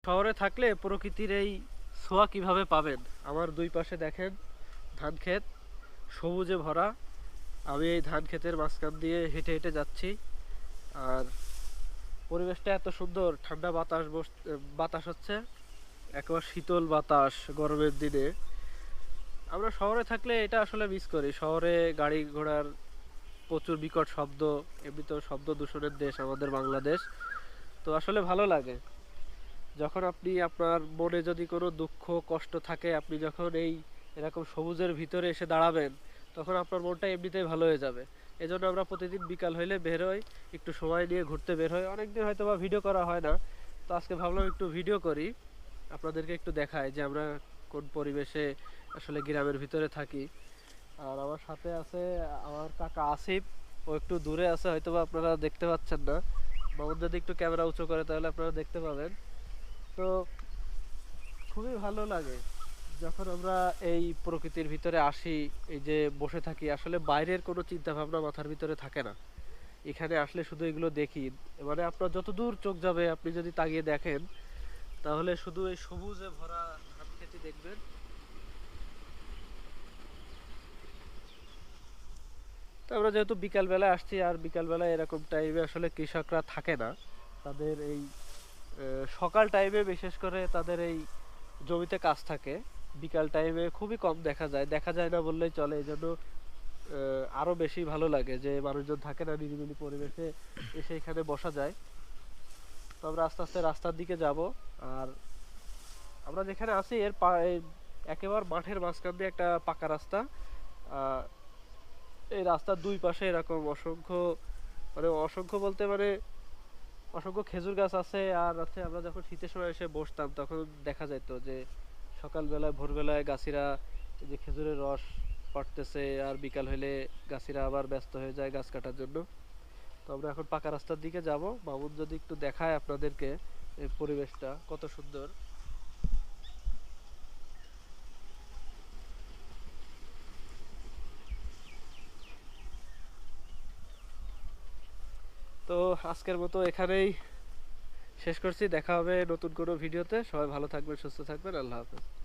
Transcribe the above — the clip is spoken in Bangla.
শহরে থাকলে প্রকৃতির এই ছোঁয়া কিভাবে পাবেন? আমার দুই পাশে দেখেন ধান ক্ষেত, সবুজে ভরা। আমি এই ধান ক্ষেতের মাঝখান দিয়ে হেঁটে হেঁটে যাচ্ছি। আর পরিবেশটা এত সুন্দর, ঠান্ডা বাতাস হচ্ছে, একেবারে শীতল বাতাস গরমের দিনে। আমরা শহরে থাকলে এটা আসলে মিস করি। শহরে গাড়ি ঘোড়ার প্রচুর বিকট শব্দ, এমনিতেও শব্দ দূষণের দেশ আমাদের বাংলাদেশ। তো আসলে ভালো লাগে যখন আপনি আপনার মনে যদি কোনো দুঃখ কষ্ট থাকে, আপনি যখন এরকম সবুজের ভিতরে এসে দাঁড়াবেন, তখন আপনার মনটা এমনিতেই ভালো হয়ে যাবে। এজন্য আমরা প্রতিদিন বিকাল হইলে বের হই, একটু সময় নিয়ে ঘুরতে বের হই। অনেকদিন হয়তো বা ভিডিও করা হয় না, তো আজকে ভাবলাম একটু ভিডিও করি, আপনাদেরকে একটু দেখাই যে আমরা কোন পরিবেশে আসলে গ্রামের ভিতরে থাকি। আর আমার সাথে আছে আমার কাকা আসিফ। ও একটু দূরে আছে, হয়তো বা আপনারা দেখতে পাচ্ছেন না। মামুন যদি একটু ক্যামেরা উঁচু করে তাহলে আপনারা দেখতে পাবেন। তো খুবই ভালো লাগে যখন আমরা এই প্রকৃতির ভিতরে আসি, এই যে বসে থাকি, আসলে বাইরের কোনো চিন্তা ভাবনা মাথার ভিতরে থাকে না। এখানে আসলে শুধু এগুলো দেখি। মানে আপনার যত দূর চোখ যাবে, আপনি যদি তাকিয়ে দেখেন, তাহলে শুধু এই সবুজে ভরা ধান খেতে দেখবেন। তো আমরা যেহেতু বিকাল বেলায় আসছি, আর বিকাল বেলায় এরকম টাইমে আসলে কৃষকরা থাকে না। তাদের এই সকাল টাইমে বিশেষ করে তাদের এই জমিতে কাজ থাকে। বিকাল টাইমে খুবই কম দেখা যায় না বললেই চলে। এই জন্য আরো বেশি ভালো লাগে যে মানুষজন থাকে না, নিরিবিলি পরিবেশে এসে এখানে বসা যায়। তো আমরা আস্তে আস্তে রাস্তার দিকে যাব। আর আমরা যেখানে আছি এই একেবারে মাঠের মাঝখান দিয়ে একটা পাকা রাস্তা। আহ, এই রাস্তার দুই পাশে এরকম অসংখ্য, মানে অসংখ্য বলতে মানে অসংখ্য খেজুর গাছ আছে। আর হচ্ছে আমরা যখন শীতের সময় এসে বসতাম, তখন দেখা যেত যে সকালবেলায় ভোরবেলায় গাছিরা এই যে খেজুরের রস পাড়তেছে, আর বিকাল হলে গাছিরা আবার ব্যস্ত হয়ে যায় গাছ কাটার জন্য। তো আমরা এখন পাকা রাস্তার দিকে যাব। মামুন যদি একটু দেখায় আপনাদেরকে এই পরিবেশটা কত সুন্দর। তো আজকের মতো এখানেই শেষ করছি। দেখা হবে নতুন কোনো ভিডিওতে। সবাই ভালো থাকবেন, সুস্থ থাকবেন। আল্লাহ হাফেজ।